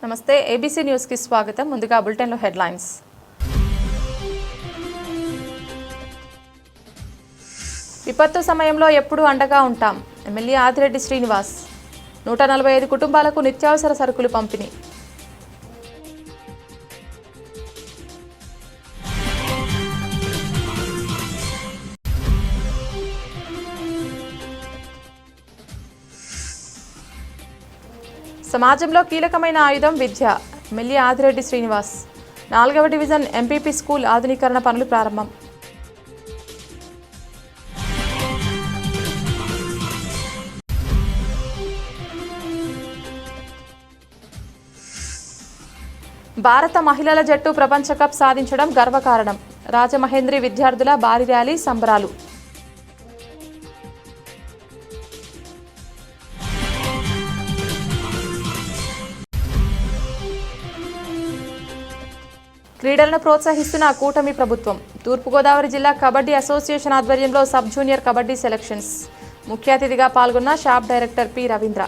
నమస్తే ABC news కి స్వాగతం. ముందుగా బులెటిన్ లో హెడ్లైన్స్. విపత్తు సమయంలో ఎప్పుడూ అండగా ఉంటాం. ఎమ్మెల్యే ఆదిరెడ్డి శ్రీనివాస్. 145 కుటుంబాలకు నిత్యావసర సరుకులు పంపిణీ. సమాజంలో కీలకమైన ఆయుధం విద్య. ఎమ్మెల్యే ఆదిరెడ్డి శ్రీనివాస్. 4వ డివిజన్ ఎంపీపీ స్కూల్ ఆధునీకరణ పనులు ప్రారంభం. భారత మహిళల జట్టు ప్రపంచ కప్ సాధించడం గర్వకారణం. రాజమహేంద్రి విద్యార్థుల భారీ ర్యాలీ సంబరాలు. క్రీడలను ప్రోత్సహిస్తున్న కూటమి ప్రభుత్వం. తూర్పుగోదావరి జిల్లా కబడ్డీ అసోసియేషన్ ఆధ్వర్యంలో సబ్ జూనియర్ కబడ్డీ సెలక్షన్స్. ముఖ్య అతిథిగా పాల్గొన్న షాప్ డైరెక్టర్ పి రవీంద్ర.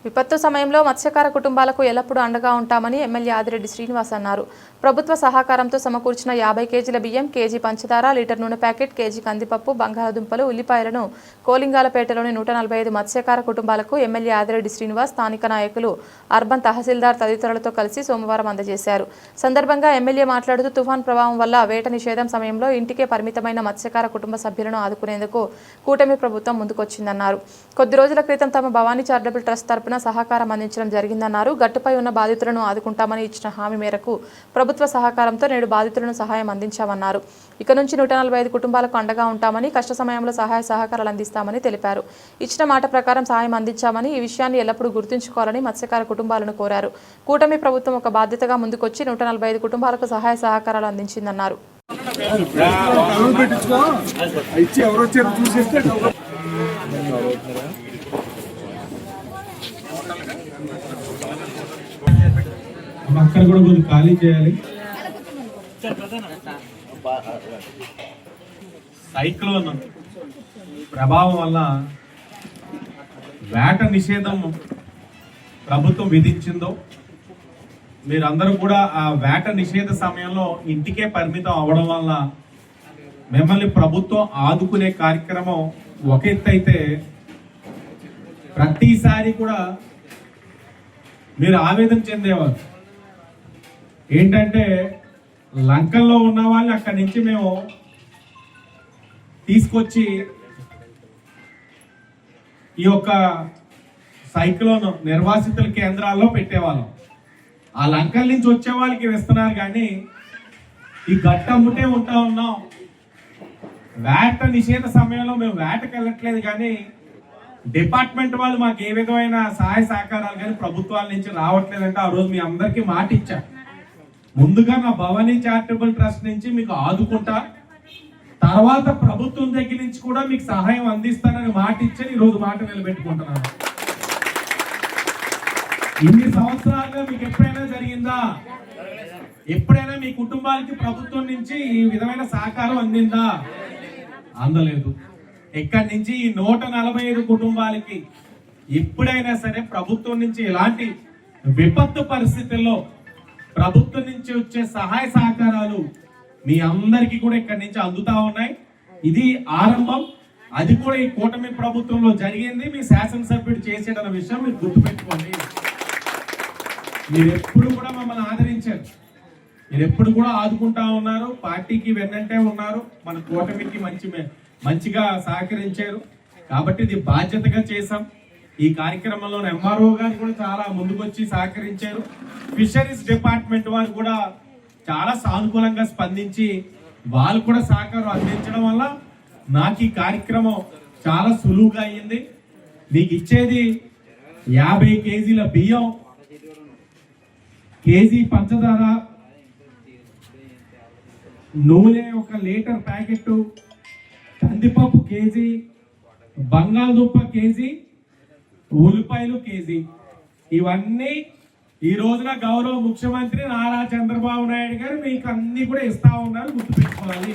విపత్తు సమయంలో మత్స్యకార కుటుంబాలకు ఎల్లప్పుడూ అండగా ఉంటామని ఎమ్మెల్యే ఆదిరెడ్డి శ్రీనివాస్ అన్నారు. ప్రభుత్వ సహకారంతో సమకూర్చిన 50 కేజీల బియ్యం, కేజీ పంచదార, లీటర్ నూనె ప్యాకెట్, కేజీ కందిపప్పు, బంగాళాదుంపలు, ఉల్లిపాయలను కోలింగాలపేటలోని 145 మత్స్యకార కుటుంబాలకు ఎమ్మెల్యే ఆదిరెడ్డి శ్రీనివాస్, స్థానిక నాయకులు, అర్బన్ తహసీల్దార్ తదితరులతో కలిసి సోమవారం అందజేశారు. సందర్భంగా ఎమ్మెల్యే మాట్లాడుతూ తుఫాన్ ప్రభావం వల్ల వేట నిషేధం సమయంలో ఇంటికే పరిమితమైన మత్స్యకార కుటుంబ సభ్యులను ఆదుకునేందుకు కూటమి ప్రభుత్వం ముందుకొచ్చిందన్నారు. కొద్ది రోజుల క్రితం తమ భవానీ చారిటబుల్ ట్రస్ట్ తరపున సహకారం అందించడం జరిగిందన్నారు. గట్టుపై ఉన్న బాధితులను ఆదుకుంటామని ఇచ్చిన హామీ మేరకు ప్రభుత్వ సహకారంతో నేడు బాధితులను సహాయం అందించామన్నారు. ఇక నుంచి 145 కుటుంబాలకు అండగా ఉంటామని, కష్ట సమయంలో సహాయ సహకారాలు అందిస్తామని తెలిపారు. ఇచ్చిన మాట ప్రకారం సహాయం అందించామని, ఈ విషయాన్ని ఎల్లప్పుడూ గుర్తుంచుకోవాలని మత్స్యకార కుటుంబాలను కోరారు. కూటమి ప్రభుత్వం ఒక బాధ్యతగా ముందుకొచ్చి 145 కుటుంబాలకు సహాయ సహకారాలు అందించిందన్నారు. అక్కడ కూడా కొంచెం ఖాళీ చేయాలి. సైక్లోన్ ప్రభావం వల్ల వేట నిషేధం ప్రభుత్వం విధించిందో మీరందరూ కూడా ఆ వేట నిషేధ సమయంలో ఇంటికే పరిమితం అవ్వడం వల్ల మిమ్మల్ని ప్రభుత్వం ఆదుకునే కార్యక్రమం ఒక ఎత్తు అయితే, ప్రతిసారి కూడా మీరు ఆవేదన చెందేవారు. ఏంటంటే లంకల్లో ఉన్న వాళ్ళని అక్కడి నుంచి మేము తీసుకొచ్చి ఈ యొక్క సైక్లోన్ నిర్వాసితుల కేంద్రాల్లో పెట్టేవాళ్ళం. ఆ లంకల నుంచి వచ్చే వాళ్ళకి ఇస్తున్నారు, కానీ ఈ గట్టమ్ముటే ఉంటా ఉన్నాం. వేట నిషేధ సమయంలో మేము వేటకు వెళ్ళట్లేదు, కానీ డిపార్ట్మెంట్ వాళ్ళు మాకు ఏ విధమైన సహాయ సహకారాలు కానీ ప్రభుత్వాల నుంచి రావట్లేదంటే ఆ రోజు మీ అందరికీ మాట ఇచ్చా. ముందుగా నా భవానీ చారిటబుల్ ట్రస్ట్ నుంచి మీకు ఆదుకుంటా, తర్వాత ప్రభుత్వం దగ్గర నుంచి కూడా మీకు సహాయం అందిస్తానని మాట ఇచ్చి ఈ రోజు మాట నిలబెట్టుకుంటున్నాను. ఇన్ని సంవత్సరాలుగా మీకు ఎప్పుడైనా జరిగిందా? ఎప్పుడైనా మీ కుటుంబాలకి ప్రభుత్వం నుంచి ఈ విధమైన సహకారం అందిందా? అందలేదు. ఇక్కడి నుంచి ఈ 145 కుటుంబాలకి ఎప్పుడైనా సరే ప్రభుత్వం నుంచి ఇలాంటి విపత్తు పరిస్థితుల్లో ప్రభుత్వం నుంచి వచ్చే సహాయ సహకారాలు మీ అందరికీ కూడా ఇక్కడి నుంచి అందుతా ఉన్నాయి. ఇది ఆరంభం. అది కూడా ఈ కూటమి ప్రభుత్వంలో జరిగింది. మీ శాసనసభ్యుడు చేసేటన్న విషయం మీరు గుర్తుపెట్టుకోండి. మీరు ఎప్పుడు కూడా మమ్మల్ని ఆదరించారు, మీరు ఎప్పుడు కూడా ఆదుకుంటా ఉన్నారు, పార్టీకి వెన్నంటే ఉన్నారు, మన కూటమికి మంచిగా సహకరించారు. కాబట్టి ఇది బాధ్యతగా చేశాం. ఈ కార్యక్రమంలో ఎంఆర్ఓ గారు కూడా చాలా ముందుకొచ్చి సహకరించారు. ఫిషరీస్ డిపార్ట్మెంట్ వారు కూడా చాలా సానుకూలంగా స్పందించి వాళ్ళు కూడా సహకారం అందించడం వల్ల నాకు ఈ కార్యక్రమం చాలా సులువుగా అయ్యింది. మీకు ఇచ్చేది 50 కేజీల బియ్యం, కేజీ పంచదార, నూనె 1 లీటర్ ప్యాకెట్, కందిపప్పు కేజీ, బంగాళదుంప కేజీ, ఉల్లిపాయలు కేజీ. ఇవన్నీ ఈ రోజున గౌరవ ముఖ్యమంత్రి నారా చంద్రబాబు నాయుడు గారు మీకు అన్ని కూడా ఇస్తా ఉన్నారు, గుర్తుపెట్టుకోవాలి.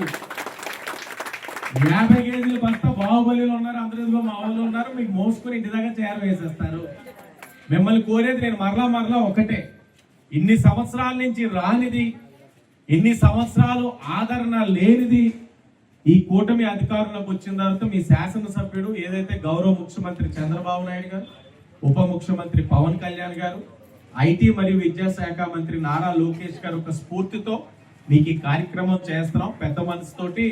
50 కేజీల బస్తా బాహుబలిలో ఉన్నారు, అందరిలో మా మోసుకుని ఇంటి దగ్గర చేరవేసేస్తారు. మిమ్మల్ని కోరేది నేను మరలా ఒకటే, ఇన్ని సంవత్సరాల నుంచి రానిది, ఇన్ని సంవత్సరాలు ఆదరణ లేనిది ఈ కూటమి అధికారంలోకి వచ్చిన తర్వాత మీ శాసనసభ్యుడు ఏదైతే గౌరవ ముఖ్యమంత్రి చంద్రబాబు నాయుడు గారు, ఉప ముఖ్యమంత్రి పవన్ కళ్యాణ్ గారు, ఐటీ మరియు విద్యాశాఖ మంత్రి నారా లోకేష్ గారు ఒక స్ఫూర్తితో మీకు ఈ కార్యక్రమం చేస్తున్నాం. పెద్ద మనసుతోటి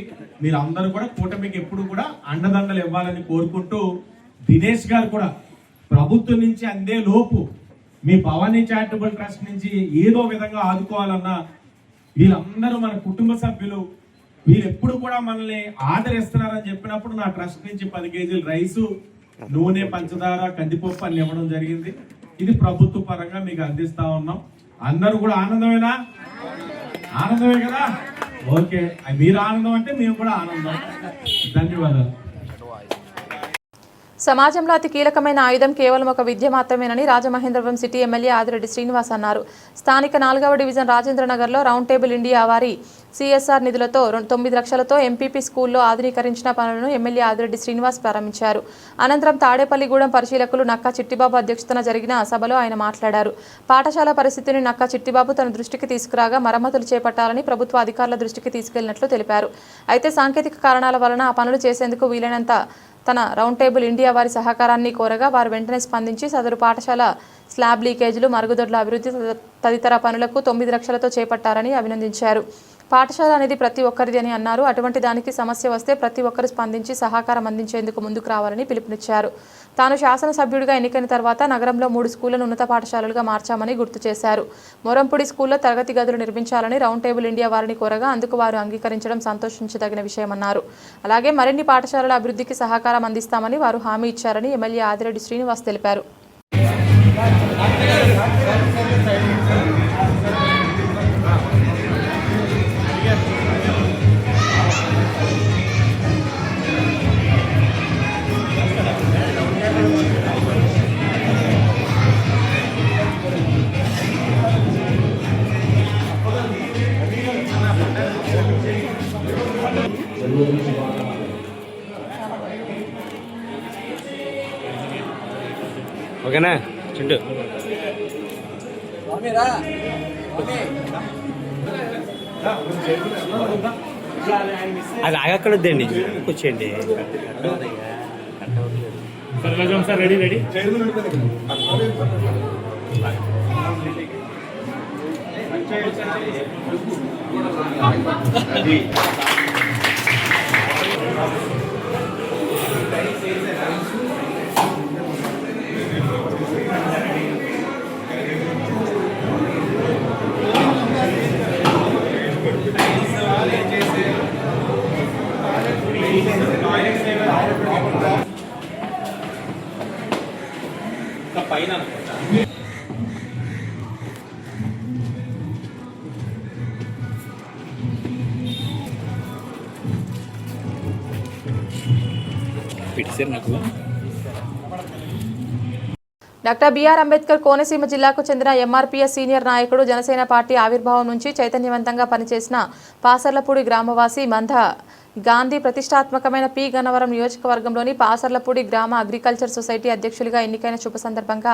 మీరు అందరూ కూడా కూటమికి ఎప్పుడు కూడా అండదండలు ఇవ్వాలని కోరుకుంటూ, దినేష్ గారు కూడా ప్రభుత్వం నుంచి అందే లోపు మీ భవానీ చారిటబుల్ ట్రస్ట్ నుంచి ఏదో విధంగా ఆదుకోవాలన్నా వీళ్ళందరూ మన కుటుంబ సభ్యులు, వీళ్ళు ఎప్పుడు కూడా మనల్ని ఆదరిస్తున్నారని చెప్పినప్పుడు నా ట్రస్ట్ నుంచి 10 కేజీలు రైసు, నూనె, పంచదార, కందిపప్పు అన్ని ఇవ్వడం జరిగింది. ఇది ప్రభుత్వ పరంగా మీకు అందిస్తా ఉన్నాం. అందరూ కూడా ఆనందమేనా? ఆనందమే కదా? ఓకే, మీరు ఆనందం అంటే మేము కూడా ఆనందం. ధన్యవాదాలు. సమాజంలో అతి కీలకమైన ఆయుధం కేవలం ఒక విద్య మాత్రమేనని రాజమహేంద్రవరం సిటీ ఎమ్మెల్యే ఆదిరెడ్డి శ్రీనివాస్ అన్నారు. స్థానిక 4వ డివిజన్ రాజేంద్రనగర్లో రౌండ్ టేబుల్ ఇండియా వారి CSR నిధులతో 9 లక్షలతో ఎంపీపీ స్కూల్లో ఆధునీకరించిన పనులను ఎమ్మెల్యే ఆదిరెడ్డి శ్రీనివాస్ ప్రారంభించారు. అనంతరం తాడేపల్లిగూడెం పరిశీలకులు నక్కా చిట్టిబాబు అధ్యక్షతన జరిగిన సభలో ఆయన మాట్లాడారు. పాఠశాల పరిస్థితిని నక్కా చిట్టిబాబు తన దృష్టికి తీసుకురాగా మరమ్మతులు చేపట్టాలని ప్రభుత్వ అధికారుల దృష్టికి తీసుకెళ్లినట్లు తెలిపారు. అయితే సాంకేతిక కారణాల వలన ఆ పనులు చేసేందుకు వీలైనంత తన రౌండ్ టేబుల్ ఇండియా వారి సహకారాన్ని కోరగా వారు వెంటనే స్పందించి సదరు పాఠశాల స్లాబ్ లీకేజీలు, మరుగుదొడ్ల అభివృద్ధి తదితర పనులకు 9 లక్షలతో చేపట్టారని అభినందించారు. పాఠశాల అనేది ప్రతి ఒక్కరిది అని అన్నారు. అటువంటి దానికి సమస్య వస్తే ప్రతి ఒక్కరు స్పందించి సహకారం అందించేందుకు ముందుకు రావాలని పిలుపునిచ్చారు. తాను శాసనసభ్యుడిగా ఎన్నికైన తర్వాత నగరంలో 3 స్కూళ్లను ఉన్నత పాఠశాలలుగా మార్చామని గుర్తు చేశారు. మొరంపూడి స్కూల్లో తరగతి గదులు నిర్మించాలని రౌండ్ టేబుల్ ఇండియా వారిని కోరగా అందుకు వారు అంగీకరించడం సంతోషించదగిన విషయమన్నారు. అలాగే మరిన్ని పాఠశాలల అభివృద్ధికి సహకారం అందిస్తామని వారు హామీ ఇచ్చారని ఎమ్మెల్యే ఆదిరెడ్డి శ్రీనివాస్ తెలిపారు. ఓకేనా చింటూ? అది ఆగక్కడొద్దండి, కూర్చోండి. Sir ready ready. పైన పిటిసారు నాకు. డాక్టర్ బిఆర్ అంబేద్కర్ కోనసీమ జిల్లాకు చెందిన ఎంఆర్పీఎస్ సీనియర్ నాయకుడు, జనసేన పార్టీ ఆవిర్భావం నుంచి చైతన్యవంతంగా పనిచేసిన పాసర్లపూడి గ్రామవాసి మంద గాంధీ ప్రతిష్టాత్మకమైన పి గన్నవరం నియోజకవర్గంలోని పాసర్లపూడి గ్రామ అగ్రికల్చర్ సొసైటీ అధ్యక్షులుగా ఎన్నికైన శుభ సందర్భంగా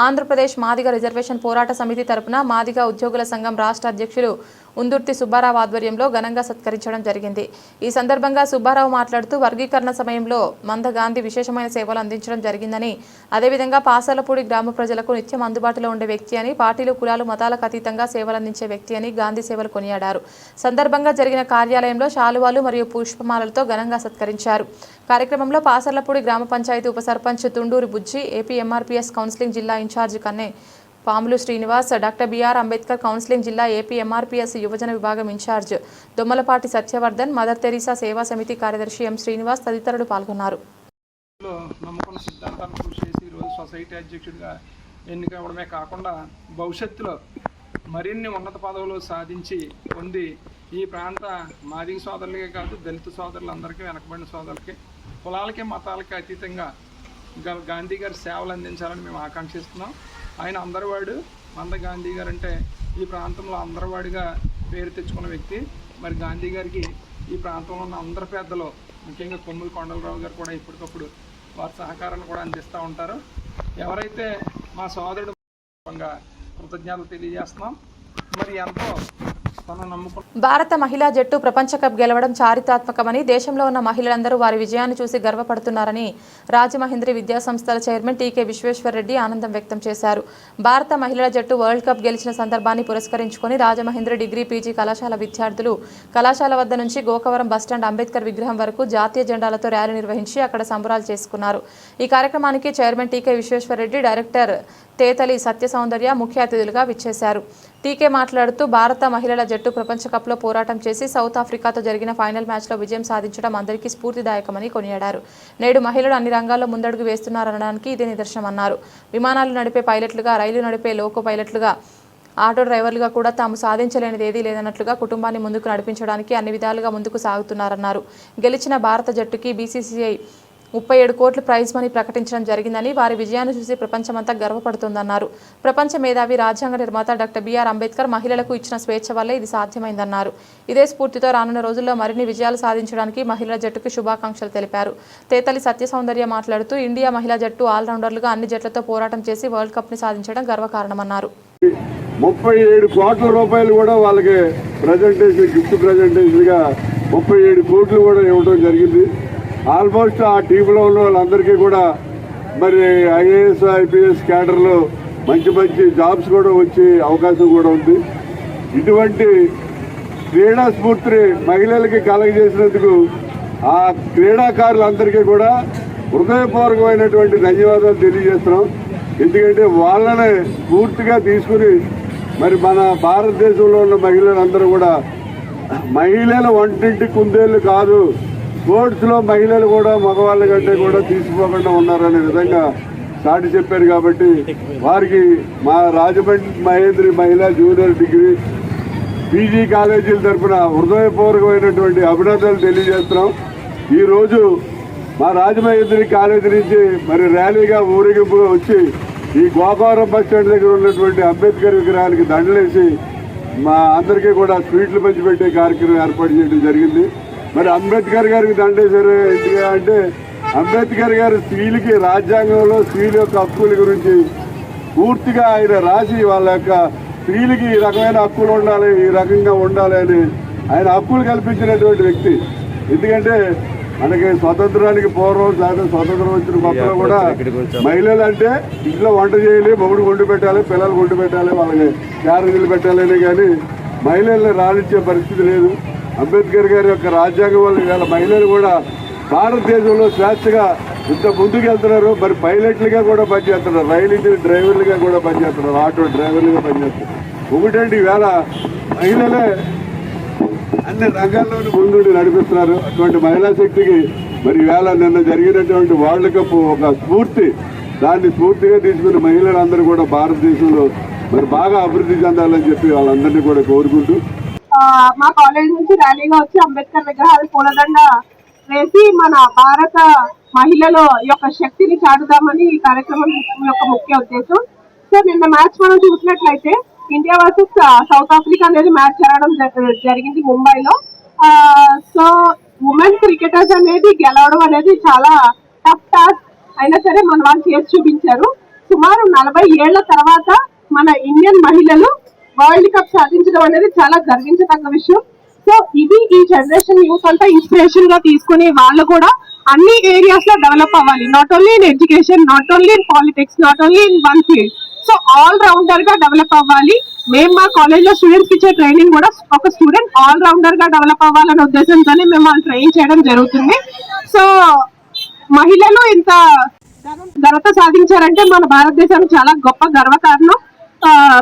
ఆంధ్రప్రదేశ్ మాదిగ రిజర్వేషన్ పోరాట సమితి తరపున మాదిగ ఉద్యోగుల సంఘం రాష్ట్ర అధ్యక్షులు ఉందుర్తి సుబ్బారావు ఆధ్వర్యంలో ఘనంగా సత్కరించడం జరిగింది. ఈ సందర్భంగా సుబ్బారావు మాట్లాడుతూ వర్గీకరణ సమయంలో మంద గాంధీ విశేషమైన సేవలు అందించడం జరిగిందని, అదేవిధంగా పాసర్లపూడి గ్రామ ప్రజలకు నిత్యం అందుబాటులో ఉండే వ్యక్తి అని, పార్టీలు కులాలు మతాలకు అతీతంగా సేవలందించే వ్యక్తి అని గాంధీ సేవలు కొనియాడారు. సందర్భంగా జరిగిన కార్యాలయంలో శాలువాలు మరియు పుష్పమాలలతో ఘనంగా సత్కరించారు. కార్యక్రమంలో పాసర్లపూడి గ్రామ పంచాయతీ ఉప sarpanch Tunduri Bujji, AP MRPS counselling జిల్లా in charge Kanne Pamulu Srinivas, doctor BR Ambedkar counselling జిల్లా ఏపీ ఎంఆర్పీఎస్ యువజన విభాగం in charge Dommalapati Satyavardhan, mother Teresa Seva Samiti కార్యదర్శి ఎం శ్రీనివాస్ తదితరులు పాల్గొన్నారు. నమ్మకం సిద్ధాంతాలను కృషి చేసి ఈరోజు సొసైటీ అధ్యక్షుడిగా ఎన్నికవడమే కాకుండా భవిష్యత్తులో మరిన్ని ఉన్నత పదవులు సాధించి పొంది ఈ ప్రాంత మాదిగ సోదరులకే కాదు, దళిత సోదరులందరికీ, వెనకబడిన సోదరులకి, కులాలకి మతాలకి అతీతంగా గాంధీ గారి సేవలు అందించాలని మేము ఆకాంక్షిస్తున్నాం. ఆయన అందరివాడు. మంద గాంధీ గారు అంటే ఈ ప్రాంతంలో అందరివాడిగా పేరు తెచ్చుకున్న వ్యక్తి. మరి గాంధీ గారికి ఈ ప్రాంతంలో ఉన్న అందరి పెద్దలు, ముఖ్యంగా కొమ్ముల కొండలరావు గారు కూడా ఇప్పటికప్పుడు వారి సహకారాన్ని కూడా అందిస్తూ ఉంటారు. ఎవరైతే మా సోదరుడు కృతజ్ఞతలు తెలియజేస్తున్నాం. మరి ఎంతో భారత మహిళా జట్టు ప్రపంచ కప్ గెలవడం చారిత్రాత్మకమని, దేశంలో ఉన్న మహిళలందరూ వారి విజయాన్ని చూసి గర్వపడుతున్నారని రాజమహేంద్రి విద్యాసంస్థల చైర్మన్ టీకే విశ్వేశ్వరరెడ్డి ఆనందం వ్యక్తం చేశారు. భారత మహిళల జట్టు వరల్డ్ కప్ గెలిచిన సందర్భాన్ని పురస్కరించుకొని రాజమహేంద్రి డిగ్రీ పీజీ కళాశాల విద్యార్థులు కళాశాల వద్ద నుంచి గోకవరం బస్టాండ్ అంబేద్కర్ విగ్రహం వరకు జాతీయ జెండాలతో ర్యాలీ నిర్వహించి అక్కడ సంబరాలు చేసుకున్నారు. ఈ కార్యక్రమానికి chairman TK Visweswarareddy, director Tetali Satyasoundarya ముఖ్య అతిథులుగా విచ్చేశారు. టీకే మాట్లాడుతూ భారత మహిళల జట్టు ప్రపంచ కప్లో పోరాటం చేసి సౌత్ ఆఫ్రికాతో జరిగిన ఫైనల్ మ్యాచ్లో విజయం సాధించడం అందరికీ స్ఫూర్తిదాయకమని కొనియాడారు. నేడు మహిళలు అన్ని రంగాల్లో ముందడుగు వేస్తున్నారనడానికి ఇదే నిదర్శనమన్నారు. విమానాలు నడిపే పైలట్లుగా, రైలు నడిపే లోకో పైలట్లుగా, ఆటో డ్రైవర్లుగా కూడా తాము సాధించలేనిది ఏదీ లేదన్నట్లుగా కుటుంబాన్ని ముందుకు నడిపించడానికి అన్ని విధాలుగా ముందుకు సాగుతున్నారన్నారు. గెలిచిన భారత జట్టుకి బీసీసీఐ 37 కోట్ల ప్రైజ్ మనీ ప్రకటించడం జరిగిందని, వారి విజయాన్ని చూసి ప్రపంచమంతా గర్వపడుతోందన్నారు. ప్రపంచ మేధావి, రాజ్యాంగ నిర్మాత డాక్టర్ బిఆర్ అంబేద్కర్ మహిళలకు ఇచ్చిన స్వేచ్ఛ వల్లే ఇది సాధ్యమైందన్నారు. ఇదే స్ఫూర్తితో రానున్న రోజుల్లో మరిన్ని విజయాలు సాధించడానికి మహిళల జట్టుకు శుభాకాంక్షలు తెలిపారు. తేతలి సత్యసౌందర్య మాట్లాడుతూ ఇండియా మహిళా జట్టు ఆల్రౌండర్లుగా అన్ని జట్లతో పోరాటం చేసి వరల్డ్ కప్ ని సాధించడం గర్వకారణమన్నారు. 37 కోట్ల రూపాయలు కూడా వాళ్ళకి ప్రజెంటేషన్, గిఫ్ట్ ప్రజెంటేషన్ గా 37 కోట్లు కూడా ఇవ్వడం జరిగింది. ఆల్మోస్ట్ ఆ టీంలో ఉన్న వాళ్ళందరికీ కూడా మరి ఐఏఎస్, ఐపీఎస్ క్యాడర్లో మంచి మంచి జాబ్స్ కూడా వచ్చే అవకాశం కూడా ఉంది. ఇటువంటి క్రీడా స్ఫూర్తిని మహిళలకి కలగజేసినందుకు ఆ క్రీడాకారులందరికీ కూడా హృదయపూర్వకమైనటువంటి ధన్యవాదాలు తెలియజేస్తున్నాం. ఎందుకంటే వాళ్ళని పూర్తిగా తీసుకుని మరి మన భారతదేశంలో ఉన్న మహిళలందరూ కూడా మహిళల వంటింటి కుందేళ్లు కాదు, స్పోర్ట్స్లో మహిళలు కూడా మగవాళ్ళ కంటే కూడా తీసిపోకుండా ఉన్నారనే విధంగా చాటి చెప్పారు. కాబట్టి వారికి మా రాజమహేంద్రి మహిళా జూనియర్ డిగ్రీ పీజీ కాలేజీల తరఫున హృదయపూర్వకమైనటువంటి అభినందనలు తెలియజేస్తున్నాం. ఈరోజు మా రాజమహేంద్రి కాలేజీ నుంచి మరి ర్యాలీగా ఊరేగింపుగా వచ్చి ఈ గోకవరం బస్ స్టాండ్ దగ్గర ఉన్నటువంటి అంబేద్కర్ విగ్రహానికి దండలేసి మా అందరికీ కూడా స్వీట్లు పంచిపెట్టే కార్యక్రమం ఏర్పాటు చేయడం జరిగింది. మరి అంబేద్కర్ గారికి దండేశారు ఎందుకు అంటే, అంబేద్కర్ గారు స్త్రీలకి రాజ్యాంగంలో స్త్రీల యొక్క హక్కుల గురించి పూర్తిగా ఆయన రాసి వాళ్ళ యొక్క స్త్రీలకి ఈ రకమైన హక్కులు ఉండాలి, ఈ రకంగా ఉండాలి అని ఆయన హక్కులు కల్పించినటువంటి వ్యక్తి. ఎందుకంటే మనకి స్వతంత్రానికి పూర్వం, స్వతంత్రం వచ్చిన కొత్తలో కూడా మహిళలు అంటే ఇంట్లో వంట చేయాలి, మొగుడు వండి పెట్టాలి, పిల్లలు వండి పెట్టాలి, వాళ్ళకి క్యారేజీలు పెట్టాలని, కానీ మహిళల్ని రాణించే పరిస్థితి లేదు. అంబేద్కర్ గారి యొక్క రాజ్యాంగం వల్ల ఇవాళ మహిళలు కూడా భారతదేశంలో స్వేచ్ఛగా ఇంత ముందుకు వెళ్తున్నారు. మరి పైలట్లుగా కూడా పనిచేస్తున్నారు, రైలు ఇంజిన్ డ్రైవర్లుగా కూడా పనిచేస్తున్నారు, ఆటో డ్రైవర్లుగా పనిచేస్తున్నారు. ఒకటండి ఈవేళ మహిళలే అన్ని రంగాల్లోనూ ముందుండి నడిపిస్తున్నారు. అటువంటి మహిళా శక్తికి మరి ఈవేళ నిన్న జరిగినటువంటి వరల్డ్ కప్ ఒక స్ఫూర్తి, దాన్ని స్ఫూర్తిగా తీసుకుని మహిళలందరూ కూడా భారతదేశంలో మరి బాగా అభివృద్ధి చెందాలని చెప్పి వాళ్ళందరినీ కూడా కోరుకుంటూ మా కాలేజ్ నుంచి ర్యాలీగా వచ్చి అంబేద్కర్ విగ్రహాలు పూలదండ వేసి మన భారత మహిళల యొక్క శక్తిని చాటుదామని ఈ కార్యక్రమం యొక్క ముఖ్య ఉద్దేశం. సో నిన్న మ్యాచ్ మనం చూసినట్లయితే ఇండియా వర్సెస్ సౌత్ ఆఫ్రికా అనేది మ్యాచ్ జరగడం జరిగింది ముంబైలో. సో ఉమెన్ క్రికెటర్స్ అనేది గెలవడం అనేది చాలా టఫ్ టాస్క్ అయినా సరే మన వాళ్ళు చేసి చూపించారు. సుమారు 40 ఏళ్ల తర్వాత మన ఇండియన్ మహిళలు వరల్డ్ కప్ సాధించడం అనేది చాలా గర్వించదగ్గ విషయం. సో ఇది ఈ జనరేషన్ యూత్ అంతా ఇన్స్పిరేషన్ గా తీసుకుని వాళ్ళు కూడా అన్ని ఏరియాస్ లో డెవలప్ అవ్వాలి. Not only in education, not only in politics, not only in one field. So all rounder గా డెవలప్ అవ్వాలి. మేము మా కాలేజ్ లో స్టూడెంట్స్ ఇచ్చే ట్రైనింగ్ కూడా ఒక స్టూడెంట్ ఆల్ రౌండర్ గా డెవలప్ అవ్వాలనే ఉద్దేశంతోనే మేము వాళ్ళు ట్రైన్ చేయడం జరుగుతుంది. సో మహిళలు ఇంత ఘనత సాధించారంటే మన భారతదేశానికి చాలా గొప్ప గర్వకారణం.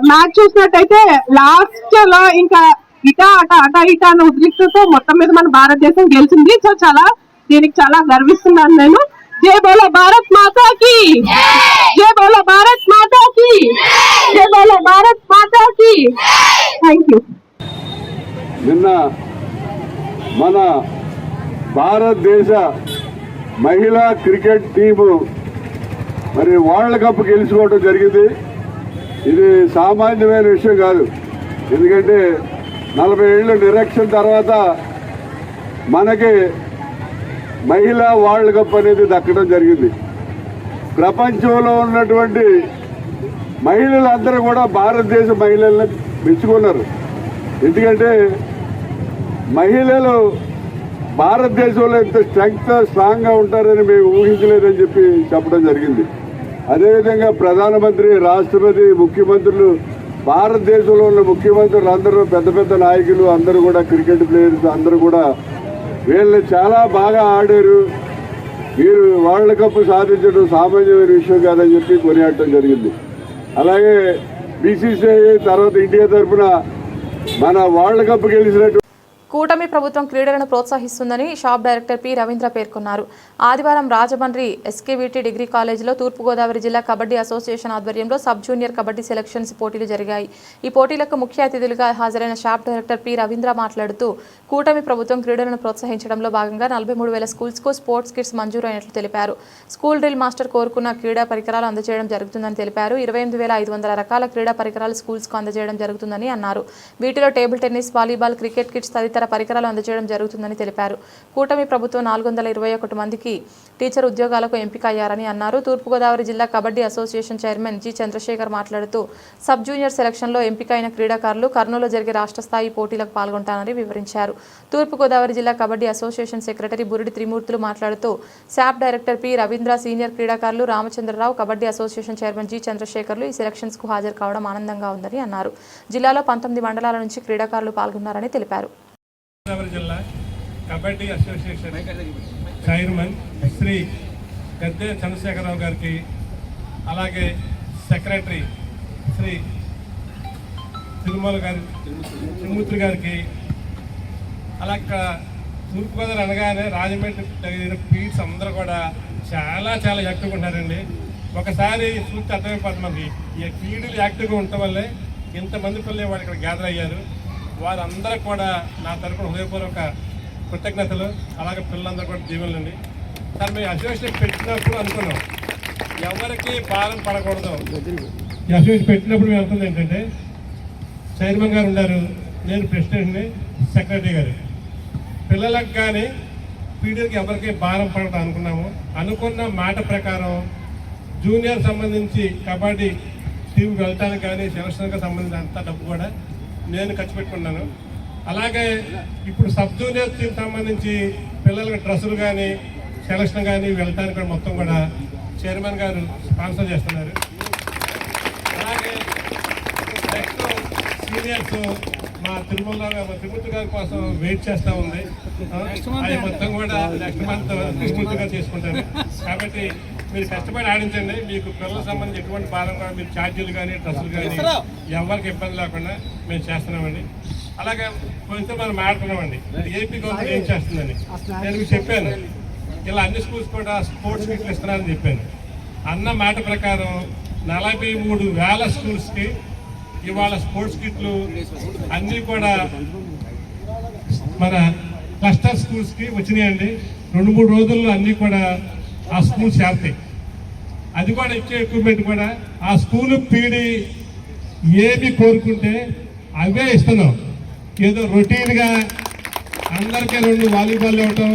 మ్యాచ్ చూసినట్టయితే లాస్ట్ లో ఇంకా ఇటా అన్న ఉద్రిక్తతో మొత్తం మీద మన భారతదేశం గెలిచింది. సో దీనికి చాలా గర్విస్తున్నాను నేను. జై బోలో భారత్ మాతాకి, జై బోలో భారత్ మాతాకి, జై బోలో భారత్ మాతాకి. Thank you. నిన్న మన భారతదేశ మహిళా క్రికెట్ టీము మరి వరల్డ్ కప్ గెలుచుకోవడం జరిగింది. ఇది సామాన్యమైన విషయం కాదు. ఎందుకంటే 40 ఏళ్ళ నిరీక్షణ తర్వాత మనకి మహిళా వరల్డ్ కప్ అనేది దక్కడం జరిగింది. ప్రపంచంలో ఉన్నటువంటి మహిళలందరూ కూడా భారతదేశ మహిళలను మెచ్చుకున్నారు. ఎందుకంటే మహిళలు భారతదేశంలో ఎంత స్ట్రాంగ్గా ఉంటారని మేము ఊహించలేదని చెప్పి చెప్పడం జరిగింది. అదేవిధంగా ప్రధానమంత్రి, రాష్ట్రపతి, ముఖ్యమంత్రులు, భారతదేశంలో ఉన్న ముఖ్యమంత్రులు అందరూ, పెద్ద పెద్ద నాయకులు అందరూ కూడా, క్రికెట్ ప్లేయర్స్ అందరూ కూడా వీళ్ళు చాలా బాగా ఆడారు, మీరు వరల్డ్ కప్ సాధించడం సామాన్యమైన విషయం కాదని చెప్పి కొనియాడటం జరిగింది. అలాగే బీసీసీఐ తర్వాత ఇండియా తరఫున మన వరల్డ్ కప్ గెలిచినట్టు కూటమి ప్రభుత్వం క్రీడలను ప్రోత్సహిస్తుందని షాప్ డైరెక్టర్ పి రవీంద్ర పేర్కొన్నారు. ఆదివారం రాజమండ్రి ఎస్కేవిటి డిగ్రీ కాలేజీలో తూర్పుగోదావరి జిల్లా కబడ్డీ అసోసియేషన్ ఆధ్వర్యంలో సబ్ జూనియర్ కబడ్డీ సెలక్షన్స్ పోటీలు జరిగాయి. ఈ పోటీలకు ముఖ్య అతిథులుగా హాజరైన షాప్ డైరెక్టర్ పి రవీంద్ర మాట్లాడుతూ కూటమి ప్రభుత్వం క్రీడలను ప్రోత్సహించడంలో భాగంగా 43,000 స్కూల్స్కు స్పోర్ట్స్ కిట్స్ మంజూరు అయినట్లు తెలిపారు. స్కూల్ డ్రిల్ మాస్టర్ కోరుకున్న క్రీడా పరికరాలు అందజేయడం జరుగుతుందని తెలిపారు. 28,500 రకాల క్రీడా పరికరాలు స్కూల్స్కు అందజేయడం జరుగుతుందని అన్నారు. వీటిలో table tennis, volleyball, cricket kits తదితర పరికరాలు అందజేయడం జరుగుతుందని తెలిపారు. కూటమి ప్రభుత్వం 421 మందికి టీచర్ ఉద్యోగాలకు ఎంపిక అయ్యారని అన్నారు. తూర్పుగోదావరి జిల్లా kabaddi association chairman G Chandrashekar మాట్లాడుతూ సబ్ జూనియర్ సెలక్షన్లో ఎంపికైన క్రీడాకారులు కర్నూలులో జరిగే రాష్ట్ర స్థాయి పోటీలకు పాల్గొంటారని వివరించారు. తూర్పుగోదావరి జిల్లా కబడ్డీ అసోసియేషన్ సెక్రటరీ బురిడి త్రిమూర్తులు మాట్లాడుతూ SAP director P Ravindra, senior క్రీడాకారులు Ramachandrarao, kabaddi association chairman G చంద్రశేఖర్లు ఈ సెలక్షన్స్కు హాజరు కావడం ఆనందంగా ఉందని అన్నారు. జిల్లాలో 19 మండలాల నుంచి క్రీడాకారులు పాల్గొన్నారని తెలిపారు. గోదావరి జిల్లా కబడ్డీ అసోసియేషన్ చైర్మన్ శ్రీ గద్దె చంద్రశేఖరరావు గారికి, అలాగే సెక్రటరీ శ్రీ తిరుమూర్తి గారికి, అలాగే తూర్పుగోదావరి అనగానే రాజమండ్రి తగిన పీడ్స్ అందరూ కూడా చాలా యాక్టివ్గా ఉంటారండి. ఒకసారి చూస్తే అర్థమైపోతుంది మనకి ఈ పీడులు యాక్టివ్గా ఉండటం వల్లే ఇంతమంది పిల్లలు వాళ్ళు ఇక్కడ గ్యాదర్ అయ్యారు. వారందరూ కూడా నా తరపున హృదయపూర్వక కృతజ్ఞతలు. అలాగే పిల్లలందరూ కూడా దీవెనలండి. సార్ మేము అసోసియేషన్ పెట్టినప్పుడు అనుకున్నాం ఎవరికి భారం పడకూడదు. ఈ అసోసియేషన్ పెట్టినప్పుడు మేము అనుకున్నది ఏంటంటే, చైర్మన్ గారు ఉన్నారు, నేను ప్రెసిడెంట్ని, సెక్రటరీ గారు, పిల్లలకు కానీ పీడికి ఎవరికి భారం పడకూడదు అనుకున్నాము. అనుకున్న మాట ప్రకారం జూనియర్ సంబంధించి కబడ్డీ టీం వెళ్ళటానికి కానీ సెలక్షన్కి సంబంధించిన అంత డబ్బు కూడా నేను ఖర్చు పెట్టుకున్నాను. అలాగే ఇప్పుడు సబ్ జూనియర్ టీం సంబంధించి పిల్లలకి డ్రెస్సులు కానీ సెలక్షన్ కానీ వెళ్ళటానికి కూడా మొత్తం కూడా చైర్మన్ గారు స్పాన్సర్ చేస్తున్నారు. అలాగే నెక్స్ట్ సీనియర్స్ మా తిరుమూర్తి గారి కోసం వెయిట్ చేస్తూ ఉంది. అది మొత్తం కూడా నెక్స్ట్ మంత్ తిరుమూర్తి గారు చేసుకుంటారు. కాబట్టి మీరు కష్టపడి ఆడించండి. మీకు పిల్లలకు సంబంధించి ఎటువంటి భారం కూడా మీరు ఛార్జీలు కానీ డ్రెస్సులు కానీ ఎవరికి ఇబ్బంది లేకుండా మేము చేస్తున్నామండి. అలాగే కొంచెం మనం మాట్లాడుతున్నామండి ఏపీ గవర్నమెంట్ ఏం చేస్తుందని. నేను మీకు చెప్పాను, ఇలా అన్ని స్కూల్స్ కూడా స్పోర్ట్స్ కిట్లు ఇస్తున్నారని చెప్పాను. అన్న మాట ప్రకారం 43,000 స్కూల్స్కి ఇవాళ స్పోర్ట్స్ కిట్లు అన్నీ కూడా మన క్లస్టర్ స్కూల్స్కి వచ్చినాయండి. 2-3 రోజుల్లో అన్నీ కూడా ఆ స్కూల్ చేరుతాయి. అది కూడా ఇచ్చే ఎక్విప్మెంట్ కూడా ఆ స్కూల్ పీడి ఏమి కోరుకుంటే అవే ఇస్తున్నాం. ఏదో రొటీన్గా అందరికీ 2 వాలీబాల్ ఇవ్వటం,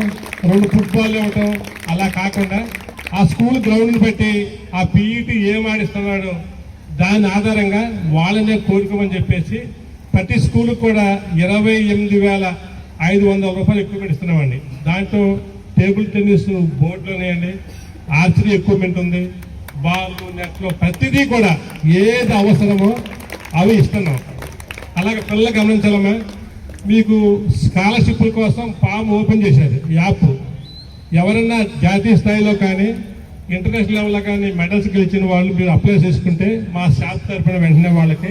2 ఫుట్బాల్ ఇవ్వటం అలా కాకుండా ఆ స్కూల్ గ్రౌండ్ని బట్టి ఆ పీఈటీ ఏం ఆడిస్తున్నాడో దాని ఆధారంగా వాళ్ళనే కోరుకోమని చెప్పేసి ప్రతి స్కూల్ కూడా 28,500 రూపాయలు ఎక్విప్మెంట్ ఇస్తున్నామండి. దాంట్లో టేబుల్ టెన్నిస్ బోర్డులు ఉన్నాయండి, ఆర్చరీ ఎక్విప్మెంట్ ఉంది, బాల్, నెట్లో ప్రతిదీ కూడా ఏది అవసరమో అవి ఇస్తున్నాం. అలాగే పిల్లలు గమనించాలమ్మా, మీకు స్కాలర్షిప్ల కోసం ఫామ్ ఓపెన్ చేశారు యాప్. ఎవరన్నా జాతీయ స్థాయిలో కానీ ఇంటర్నేషనల్ లెవెల్లో కానీ మెడల్స్ గెలిచిన వాళ్ళు మీరు అప్లై చేసుకుంటే మా షాప్ తరఫున వెంటనే వాళ్ళకి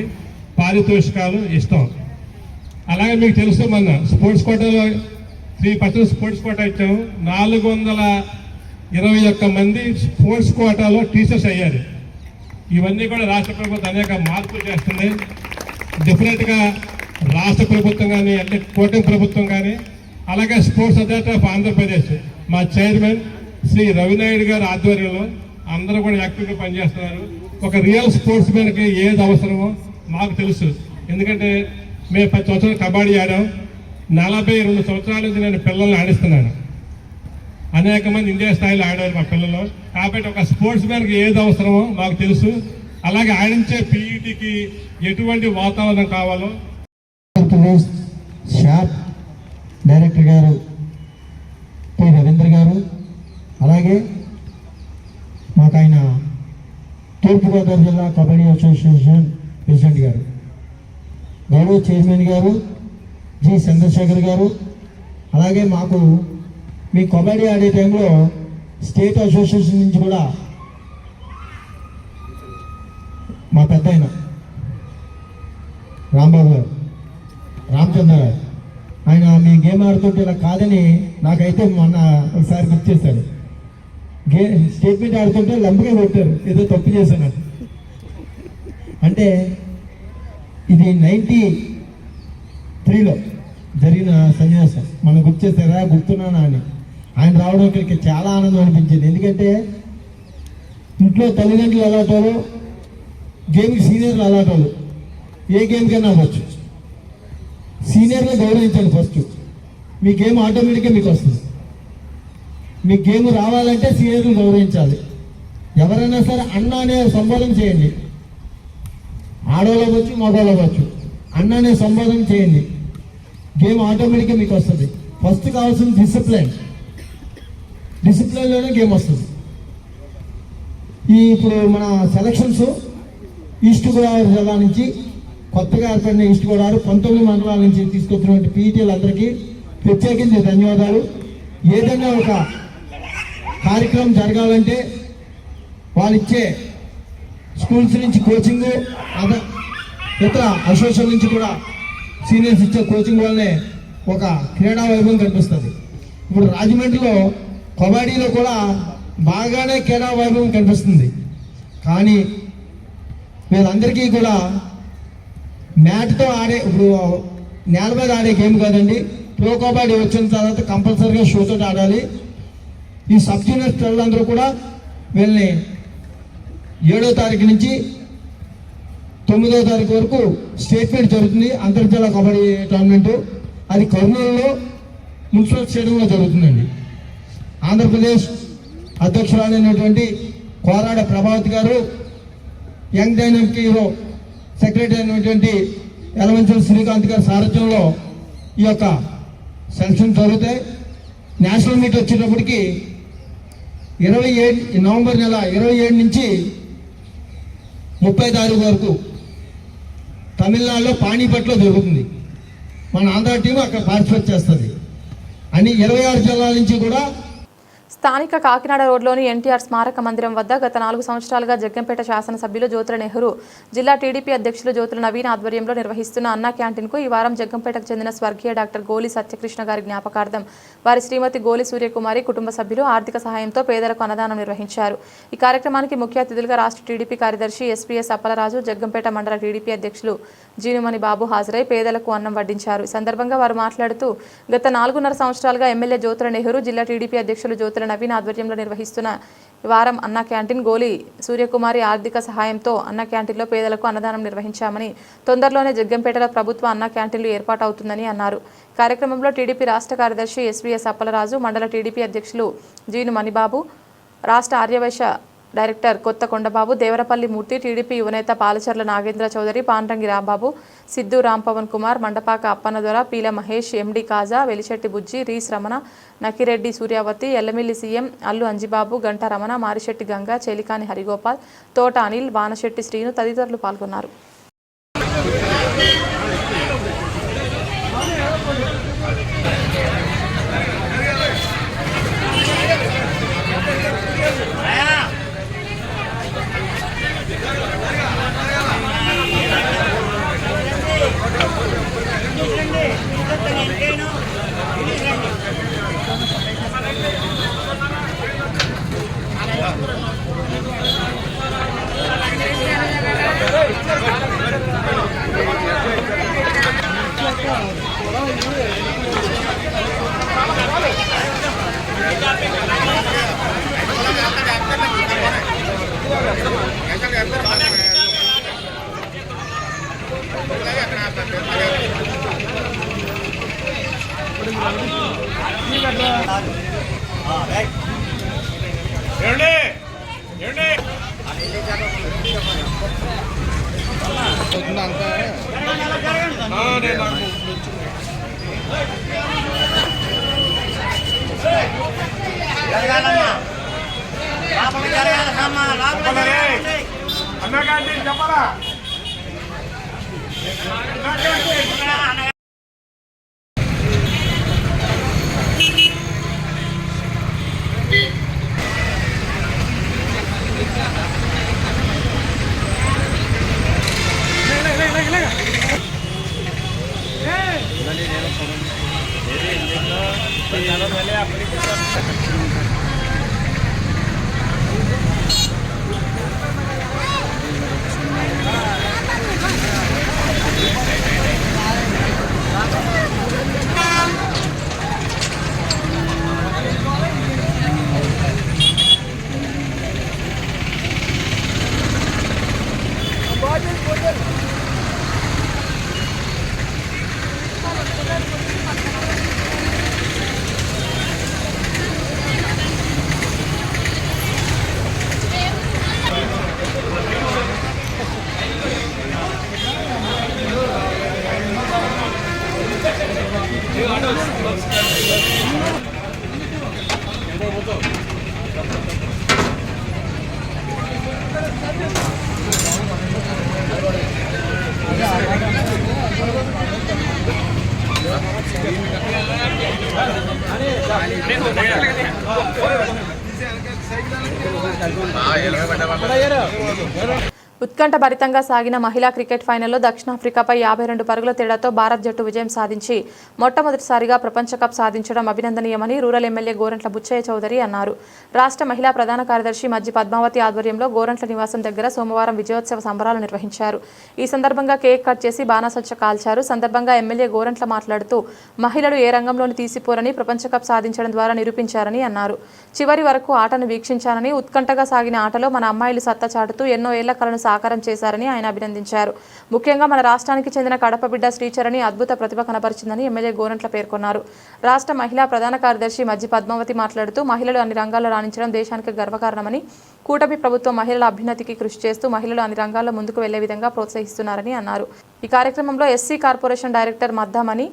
పారితోషికాలు ఇస్తాం. అలాగే మీకు తెలుసు, మన స్పోర్ట్స్ కోటాలో 3% స్పోర్ట్స్ కోటా ఇచ్చాము. 421 మంది స్పోర్ట్స్ కోటాలో టీచర్స్ అయ్యారు. ఇవన్నీ కూడా రాష్ట్ర ప్రభుత్వం అనేక మార్పులు చేస్తుంది. డెఫినెట్గా రాష్ట్ర ప్రభుత్వం కానీ అంటే కూటమి ప్రభుత్వం కానీ అలాగే స్పోర్ట్స్ అథారిటీ ఆఫ్ ఆంధ్రప్రదేశ్ మా చైర్మన్ శ్రీ రవినాయుడు గారి ఆధ్వర్యంలో అందరూ కూడా యాక్టివ్గా పనిచేస్తున్నారు. ఒక రియల్ స్పోర్ట్స్ మ్యాన్కి ఏది అవసరమో మాకు తెలుసు. ఎందుకంటే మేము 10 సంవత్సరాలు కబడ్డీ ఆడాం. 42 సంవత్సరాల నుంచి నేను పిల్లల్ని ఆడిస్తున్నాను. అనేక మంది ఇండియా స్థాయిలో ఆడారు మా పిల్లలు. కాబట్టి ఒక స్పోర్ట్స్ మ్యాన్కి ఏది అవసరమో మాకు తెలుసు. అలాగే ఆడించే పీఈటీకి ఎటువంటి వాతావరణం కావాలో ఆంధ్రప్రదేశ్ షాప్ డైరెక్టర్ గారు పి రవీంద్ర గారు, అలాగే మాకు ఆయన తూర్పుగోదావరి జిల్లా కబడ్డీ అసోసియేషన్ ప్రెసిడెంట్ గారు, గౌరవ చైర్మన్ గారు జి చంద్రశేఖర్ గారు, అలాగే మాకు మీ కబడ్డీ ఆడే టైంలో స్టేట్ అసోసియేషన్ నుంచి కూడా మా పెద్ద ఆయన రాంబాబు గారు, రామచంద్ర గారు, ఆయన మీ గేమ్ ఆడుతుంటే ఇలా కాదని నాకైతే మొన్న ఒకసారి గుర్తు చేశారు. స్టేట్మెంట్ ఆడుతుంటే లంబగా కొట్టారు, ఏదో తప్పు చేశాను. అంటే ఇది 93లో జరిగిన సన్నివేశం. మనం గుర్తు చేశారా, గుర్తున్నానా అని. ఆయన రావడం ఇక్కడికి చాలా ఆనందం అనిపించింది. ఎందుకంటే ఇంట్లో తల్లిదండ్రులు అలాంటారు, గేమ్కి సీనియర్లు అలాంటారు. ఏ గేమ్ కన్నా అవ్వచ్చు, సీనియర్లు గౌరవించండి ఫస్ట్. మీ గేమ్ ఆటోమేటిక్గా మీకు వస్తుంది. మీ గేమ్ రావాలంటే సీనియర్లు గౌరవించాలి. ఎవరైనా సరే అన్న అనే సంబోధన చేయండి. ఆడవాళ్ళు అవ్వచ్చు, మగవాళ్ళు అవ్వచ్చు, అన్న అనే సంబోధన చేయండి. గేమ్ ఆటోమేటిక్గా మీకు వస్తుంది. ఫస్ట్ కావాల్సిన డిసిప్లిన్. డిసిప్లిన్లోనే గేమ్ వస్తుంది. ఇప్పుడు మన సెలక్షన్స్ ఈస్ట్ గోదావరి జిల్లా నుంచి కొత్తగా ఏర్పడిన ఈస్ట్ గోదావరి 19 మండలాల నుంచి తీసుకొచ్చినటువంటి పీఈటీలందరికీ ప్రత్యేకించి ధన్యవాదాలు. ఏదైనా ఒక కార్యక్రమం జరగాలంటే వాళ్ళు ఇచ్చే స్కూల్స్ నుంచి కోచింగ్, ఇతర అసోసియేషన్ నుంచి కూడా సీనియర్స్ ఇచ్చే కోచింగ్ వల్లనే ఒక క్రీడా వైభవం కనిపిస్తుంది. ఇప్పుడు రాజమండ్రిలో కబడ్డీలో కూడా బాగానే క్రీడా వైభవం కనిపిస్తుంది. కానీ వీళ్ళందరికీ కూడా మ్యాట్తో ఆడే, ఇప్పుడు నేల మీద ఆడే గేమ్ కాదండి. ప్రో కబడ్డీ వచ్చిన తర్వాత కంపల్సరీగా షూతో ఆడాలి. ఈ సబ్ జూనియర్ పిల్లలందరూ కూడా వీళ్ళని 7వ తారీఖు నుంచి 9వ తారీఖు వరకు స్టేట్ మీట్ జరుగుతుంది. అంతర్జాల కబడ్డీ టోర్నమెంటు. అది కర్నూలులో మున్సిపల్ స్టేడియంలో జరుగుతుందండి. ఆంధ్రప్రదేశ్ అధ్యక్షురాలైనటువంటి కోరాడ ప్రభావతి గారు, యంగ్ డైనమిక్ హీరో సెక్రటరీ అయినటువంటి యలమంచిలి శ్రీకాంత్ గారి సారథ్యంలో ఈ యొక్క సెలక్షన్ జరుగుతాయి. నేషనల్ మీట్ వచ్చేటప్పటికి 27 నవంబర్ నెల 27 నుంచి 30 తారీఖు వరకు తమిళనాడులో పానీపట్లో జరుగుతుంది. మన ఆంధ్ర టీం అక్కడ పార్టిసిపేట్ చేస్తుంది. అని 26 జిల్లాల నుంచి కూడా. స్థానిక కాకినాడ రోడ్లోని ఎన్టీఆర్ స్మారక మందిరం వద్ద గత 4 సంవత్సరాలుగా జగ్గంపేట శాసనసభ్యులు జ్యోతుల నెహ్రూ, జిల్లా టీడీపీ అధ్యక్షులు జ్యోతుల నవీన్ ఆధ్వర్యంలో నిర్వహిస్తున్న అన్నా క్యాంటీన్కు ఈ వారం జగ్గంపేటకు చెందిన స్వర్గీయ డాక్టర్ గోలి సత్యకృష్ణ గారి జ్ఞాపకార్థం వారి శ్రీమతి గోలి సూర్యకుమారి కుటుంబ సభ్యులు ఆర్థిక సహాయంతో పేదలకు అన్నదానం నిర్వహించారు. ఈ కార్యక్రమానికి ముఖ్య అతిథులుగా రాష్ట్ర టీడీపీ కార్యదర్శి ఎస్పీఎస్ అప్పలరాజు, జగ్గంపేట మండల టీడీపీ అధ్యక్షులు జీనుమణి బాబు హాజరై పేదలకు అన్నం వడ్డించారు. ఈ సందర్భంగా వారు మాట్లాడుతూ గత 4.5 సంవత్సరాలుగా ఎమ్మెల్యే జ్యోతుల నెహ్రూ, జిల్లా టీడీపీ అధ్యక్షులు జ్యోతుల నవీన్ ఆధ్వర్యంలో నిర్వహిస్తున్న వారం అన్నా క్యాంటీన్ గోలి సూర్యకుమారి ఆర్థిక సహాయంతో అన్నా క్యాంటీన్లో పేదలకు అన్నదానం నిర్వహించామని, తొందరలోనే జగ్గంపేటలో ప్రభుత్వ అన్నా క్యాంటీన్లు ఏర్పాటు అవుతుందని అన్నారు. కార్యక్రమంలో టీడీపీ రాష్ట్ర కార్యదర్శి ఎస్వీఎస్ అప్పలరాజు, మండల టీడీపీ అధ్యక్షులు జీను మణిబాబు, రాష్ట్ర ఆర్యవైశ్య డైరెక్టర్ కొత్త కొండబాబు, దేవరపల్లి మూర్తి, టీడీపీ యువనేత పాలచర్ల నాగేంద్ర చౌదరి, పాండ్రంగి రాంబాబు, సిద్ధు రాంపవన్ కుమార్, మండపాక అప్పన్నదొర, పీల మహేష్, ఎండి కాజా, వెలిశెట్టి బుజ్జి, రీస్ రమణ, నకిరెడ్డి సూర్యావతి, ఎల్లమిల్లి సీఎం, అల్లు అంజిబాబు, గంట రమణ, మారిశెట్టి గంగా, చెలికాని హరిగోపాల్, తోట అనిల్, వానశెట్టి శ్రీను తదితరులు పాల్గొన్నారు. చెప్పరా ఉత్కంఠభరితంగా సాగిన మహిళా క్రికెట్ ఫైనల్లో దక్షిణాఫ్రికాపై 52 పరుగుల తేడాతో భారత్ జట్టు విజయం సాధించి మొట్టమొదటిసారిగా ప్రపంచ కప్ సాధించడం అభినందనీయమని రూరల్ ఎమ్మెల్యే గోరంట్ల బుచ్చయ్య చౌదరి అన్నారు. రాష్ట్ర మహిళా ప్రధాన కార్యదర్శి మజ్జి పద్మావతి ఆధ్వర్యంలో గోరంట్ల నివాసం దగ్గర సోమవారం విజయోత్సవ సంబరాలు నిర్వహించారు. ఈ సందర్భంగా కేక్ కట్ చేసి బాణాసంచ కాల్చారు. సందర్భంగా ఎమ్మెల్యే గోరంట్ల మాట్లాడుతూ మహిళలు ఏ రంగంలోనూ తీసిపోరని ప్రపంచ కప్ సాధించడం ద్వారా నిరూపించారని అన్నారు. చివరి వరకు ఆటను వీక్షించానని ఉత్కంఠగా సాగిన ఆటలో మన అమ్మాయిలు సత్తా చాటుతూ ఎన్నో ఏళ్ల కలను సాకారం చేశారని ఆయన అభినందించారు. ముఖ్యంగా మన రాష్ట్రానికి చెందిన కడప బిడ్డ శ్రీచరణి అద్భుత ప్రతిభ కనబరిచిందని ఎమ్మెల్యే గోరంట్ల పేర్కొన్నారు. రాష్ట్ర మహిళా ప్రధాన కార్యదర్శి మజ్జి పద్మావతి మాట్లాడుతూ మహిళలు అన్ని రంగాల్లో రాణించడం దేశానికి గర్వకారణమని, కూటమి ప్రభుత్వం మహిళల అభ్యున్నతికి కృషి చేస్తూ మహిళలు అన్ని రంగాల్లో ముందుకు వెళ్లే విధంగా ప్రోత్సహిస్తున్నారని అన్నారు. ఈ కార్యక్రమంలో ఎస్సీ కార్పొరేషన్ డైరెక్టర్ మద్దామణి,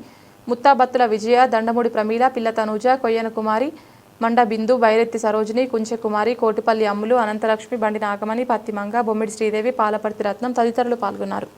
ముత్తాబత్తుల విజయ, దండమూడి ప్రమీల, పిల్ల తనూజ, కొయ్యన కుమారి, మండ బిందు, బైరెత్తి సరోజిని, కుంచె కుమారి, కోటిపల్లి అమ్ములు, అనంతలక్ష్మి, బండి నాగమణి, పత్తిమంగ, బొమ్మిడి శ్రీదేవి, పాలపర్తి రత్నం తదితరులు పాల్గొన్నారు.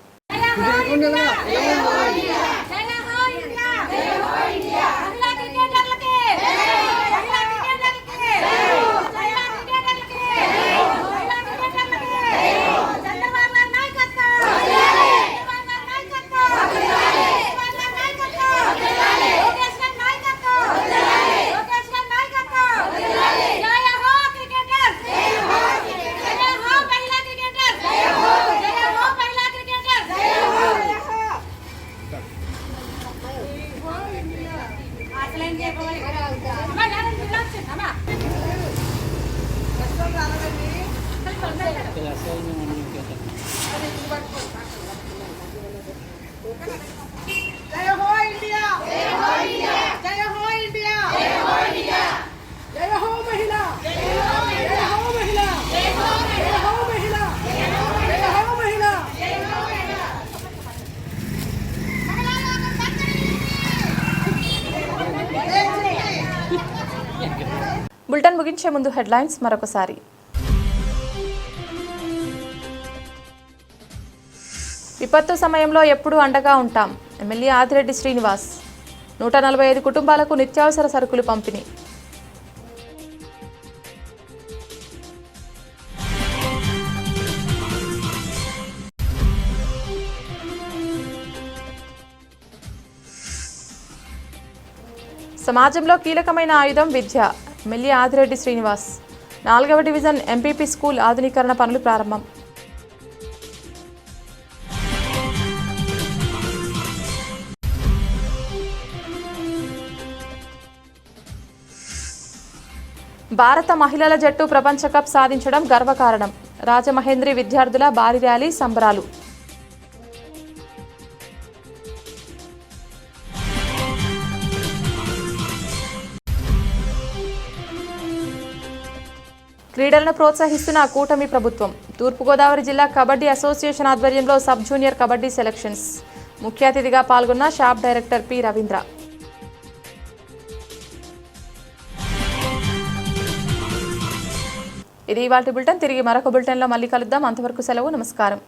బులెటిన్ ముగించే ముందు హెడ్లైన్స్ మరొకసారి. విపత్తు సమయంలో ఎప్పుడూ అండగా ఉంటాం. ఎమ్మెల్యే ఆదిరెడ్డి శ్రీనివాస్. 145 కుటుంబాలకు నిత్యావసర సరుకులు పంపిణీ. సమాజంలో కీలకమైన ఆయుధం విద్య. ఎమ్మెల్యే ఆదిరెడ్డి శ్రీనివాస్. 4వ డివిజన్ ఎంపీపీ స్కూల్ ఆధునీకరణ పనులు ప్రారంభం. భారత మహిళల జట్టు ప్రపంచ కప్ సాధించడం గర్వకారణం. రాజమహేంద్రి విద్యార్థుల భారీ ర్యాలీ సంబరాలు. క్రీడలను ప్రోత్సహిస్తున్న కూటమి ప్రభుత్వం. తూర్పుగోదావరి జిల్లా కబడ్డీ అసోసియేషన్ ఆధ్వర్యంలో సబ్ జూనియర్ కబడ్డీ సెలక్షన్స్. ముఖ్య అతిథిగా పాల్గొన్న షాప్ డైరెక్టర్ పి రవీంద్ర. ఇది ఇవాల్టి బులెటిన్. తిరిగి మరొక బులెటిన్లో మళ్ళీ కలుద్దాం. అంతవరకు సెలవు. నమస్కారం.